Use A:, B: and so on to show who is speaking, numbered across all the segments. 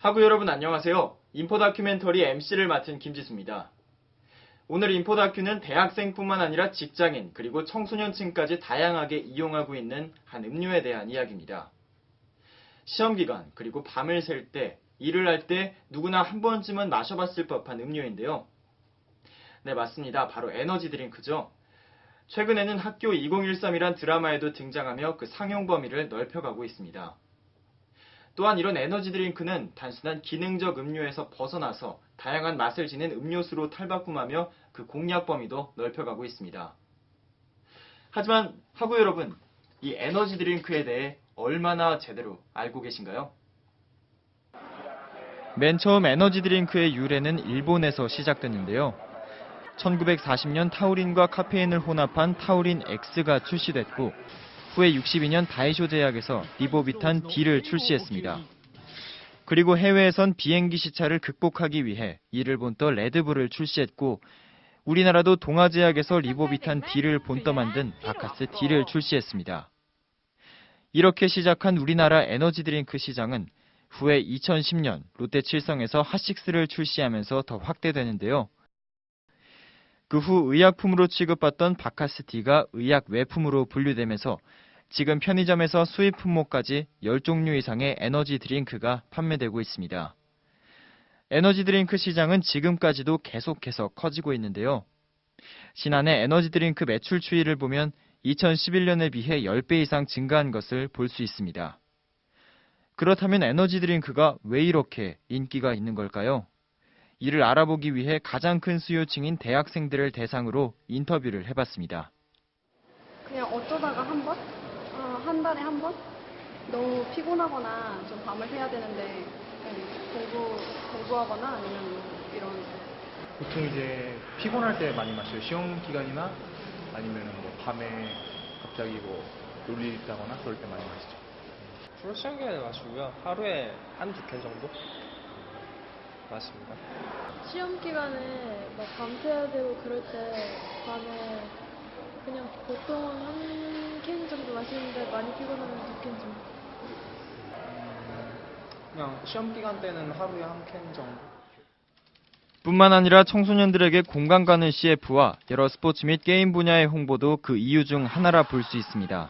A: 하구 여러분 안녕하세요. 인포다큐멘터리 MC를 맡은 김지수입니다. 오늘 인포다큐는 대학생뿐만 아니라 직장인 그리고 청소년층까지 다양하게 이용하고 있는 한 음료에 대한 이야기입니다. 시험기간 그리고 밤을 샐 때, 일을 할 때 누구나 한 번쯤은 마셔봤을 법한 음료인데요. 네, 맞습니다. 바로 에너지 드링크죠. 최근에는 학교 2013이란 드라마에도 등장하며 그 상용 범위를 넓혀가고 있습니다. 또한 이런 에너지 드링크는 단순한 기능적 음료에서 벗어나서 다양한 맛을 지닌 음료수로 탈바꿈하며 그 공략 범위도 넓혀가고 있습니다. 하지만 하구 여러분, 이 에너지 드링크에 대해 얼마나 제대로 알고 계신가요? 맨 처음 에너지 드링크의 유래는 일본에서 시작됐는데요. 1940년 타우린과 카페인을 혼합한 타우린 X가 출시됐고 후에 62년 다이쇼 제약에서 리보비탄 D를 출시했습니다. 그리고 해외에선 비행기 시차를 극복하기 위해 이를 본떠 레드불을 출시했고 우리나라도 동아제약에서 리보비탄 D를 본떠 만든 바카스 D를 출시했습니다. 이렇게 시작한 우리나라 에너지 드링크 시장은 후에 2010년 롯데칠성에서 핫식스를 출시하면서 더 확대되는데요. 그 후 의약품으로 취급받던 바카스 D가 의약 외품으로 분류되면서 지금 편의점에서 수입 품목까지 10종류 이상의 에너지 드링크가 판매되고 있습니다. 에너지 드링크 시장은 지금까지도 계속해서 커지고 있는데요. 지난해 에너지 드링크 매출 추이를 보면 2011년에 비해 10배 이상 증가한 것을 볼 수 있습니다. 그렇다면 에너지 드링크가 왜 이렇게 인기가 있는 걸까요? 이를 알아보기 위해 가장 큰 수요층인 대학생들을 대상으로 인터뷰를 해봤습니다.
B: 그냥 어쩌다가 한 번? 한 달에 한 번? 너무 피곤하거나 좀 밤을 새야 되는데 공부하거나 아니면 이런.
C: 보통 이제 피곤할 때 많이 마셔요. 시험 기간이나 아니면 뭐 밤에 갑자기 뭐 놀일 있다거나 그럴 때 많이 마시죠.
D: 주로 시험 기간에 마시고요. 하루에 한두 캔 정도 마십니다.
E: 시험 기간에 막 밤새야 되고 그럴 때 밤에 그냥 보통은 한 캔 정도 마시는데 많이 피곤하면 2캔 정도.
F: 그냥 시험 기간 때는 하루에 한 캔 정도.
A: 뿐만 아니라 청소년들에게 공감 가는 CF와 여러 스포츠 및 게임 분야의 홍보도 그 이유 중 하나라 볼 수 있습니다.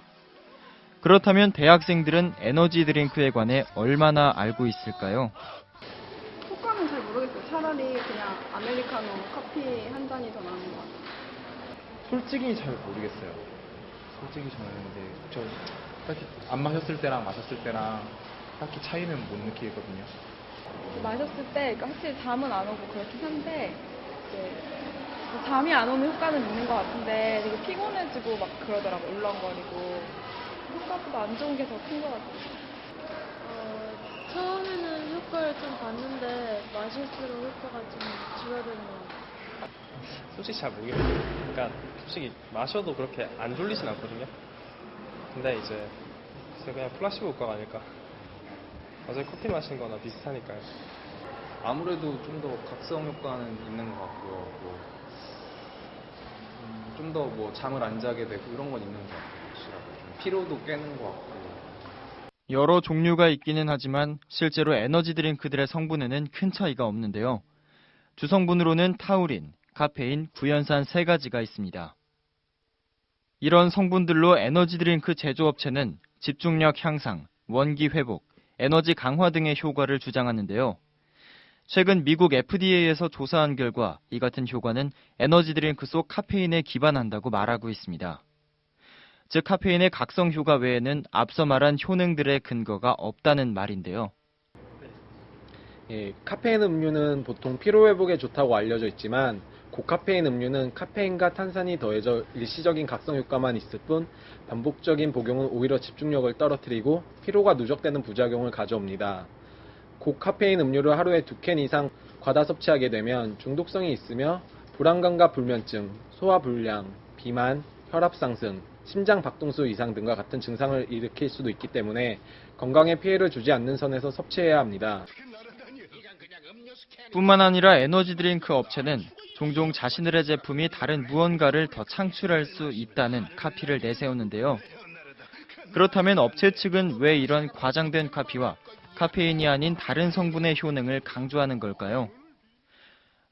A: 그렇다면 대학생들은 에너지 드링크에 관해 얼마나 알고 있을까요?
B: 효과는 잘 모르겠어요. 차라리 그냥 아메리카노 커피 한 잔이 더 나은 것 같아요.
C: 솔직히 잘 모르겠어요. 솔직히 저는 근데 저 딱히 안 마셨을 때랑 마셨을 때랑 딱히 차이는 못 느끼거든요.
B: 마셨을 때 확실히 잠은 안 오고 그렇긴 한데 이제 잠이 안 오는 효과는 있는 것 같은데 되게 피곤해지고 막 그러더라고. 울렁거리고 효과보다 안 좋은 게 더 큰 것 같아요.
E: 처음에는 효과를 좀 봤는데 마실수록 효과가 좀 줄어드는 것 같아요.
D: 솔직히 잘 모르겠어요. 그러니까 솔직히 마셔도 그렇게 안 졸리진 않거든요. 근데 이제 그냥 플라시보 효과가 아닐까. 어제 커피 마신 거나 비슷하니까요.
F: 아무래도 좀 더 각성 효과는 있는 것 같고요. 좀 더 뭐 잠을 안 자게 되고 이런 건 있는 것 같아요. 좀 피로도 깨는 것 같고.
A: 여러 종류가 있기는 하지만 실제로 에너지 드링크들의 성분에는 큰 차이가 없는데요. 주성분으로는 타우린, 카페인, 구연산 3가지가 있습니다. 이런 성분들로 에너지 드링크 제조업체는 집중력 향상, 원기 회복, 에너지 강화 등의 효과를 주장하는데요. 최근 미국 FDA에서 조사한 결과 이 같은 효과는 에너지 드링크 속 카페인에 기반한다고 말하고 있습니다. 즉 카페인의 각성 효과 외에는 앞서 말한 효능들의 근거가 없다는 말인데요.
G: 예, 카페인 음료는 보통 피로회복에 좋다고 알려져 있지만 고카페인 음료는 카페인과 탄산이 더해져 일시적인 각성 효과만 있을 뿐 반복적인 복용은 오히려 집중력을 떨어뜨리고 피로가 누적되는 부작용을 가져옵니다. 고카페인 음료를 하루에 2캔 이상 과다 섭취하게 되면 중독성이 있으며 불안감과 불면증, 소화불량, 비만, 혈압 상승, 심장 박동수 이상 등과 같은 증상을 일으킬 수도 있기 때문에 건강에 피해를 주지 않는 선에서 섭취해야 합니다.
A: 뿐만 아니라 에너지 드링크 업체는 종종 자신들의 제품이 다른 무언가를 더 창출할 수 있다는 카피를 내세우는데요. 그렇다면 업체 측은 왜 이런 과장된 카피와 카페인이 아닌 다른 성분의 효능을 강조하는 걸까요?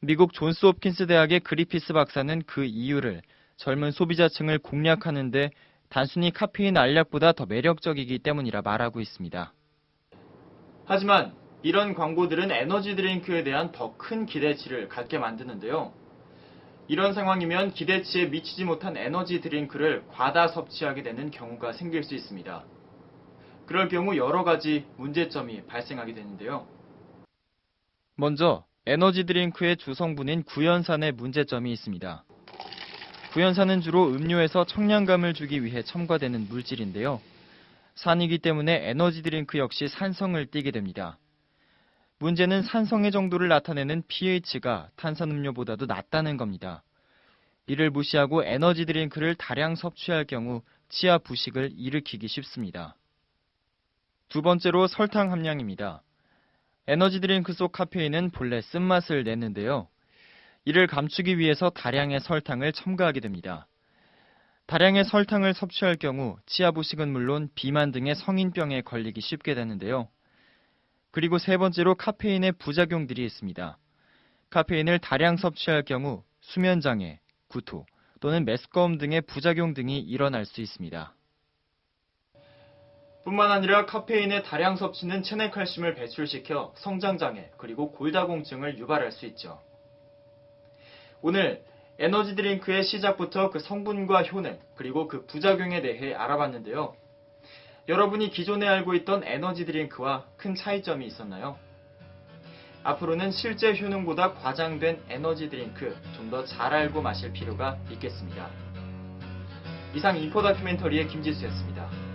A: 미국 존스 홉킨스 대학의 그리피스 박사는 그 이유를 젊은 소비자층을 공략하는 데 단순히 카페인 알약보다 더 매력적이기 때문이라 말하고 있습니다. 하지만 이런 광고들은 에너지 드링크에 대한 더 큰 기대치를 갖게 만드는데요. 이런 상황이면 기대치에 미치지 못한 에너지 드링크를 과다 섭취하게 되는 경우가 생길 수 있습니다. 그럴 경우 여러 가지 문제점이 발생하게 되는데요. 먼저 에너지 드링크의 주성분인 구연산의 문제점이 있습니다. 구연산은 주로 음료에서 청량감을 주기 위해 첨가되는 물질인데요. 산이기 때문에 에너지 드링크 역시 산성을 띠게 됩니다. 문제는 산성의 정도를 나타내는 pH가 탄산음료보다도 낮다는 겁니다. 이를 무시하고 에너지 드링크를 다량 섭취할 경우 치아 부식을 일으키기 쉽습니다. 두 번째로 설탕 함량입니다. 에너지 드링크 속 카페인은 본래 쓴맛을 내는데요. 이를 감추기 위해서 다량의 설탕을 첨가하게 됩니다. 다량의 설탕을 섭취할 경우 치아 부식은 물론 비만 등의 성인병에 걸리기 쉽게 되는데요. 그리고 세 번째로 카페인의 부작용들이 있습니다. 카페인을 다량 섭취할 경우 수면장애, 구토 또는 메스꺼움 등의 부작용 등이 일어날 수 있습니다. 뿐만 아니라 카페인의 다량 섭취는 체내 칼슘을 배출시켜 성장장애 그리고 골다공증을 유발할 수 있죠. 오늘 에너지 드링크의 시작부터 그 성분과 효능 그리고 그 부작용에 대해 알아봤는데요. 여러분이 기존에 알고 있던 에너지 드링크와 큰 차이점이 있었나요? 앞으로는 실제 효능보다 과장된 에너지 드링크 좀 더 잘 알고 마실 필요가 있겠습니다. 이상 인포 다큐멘터리의 김지수였습니다.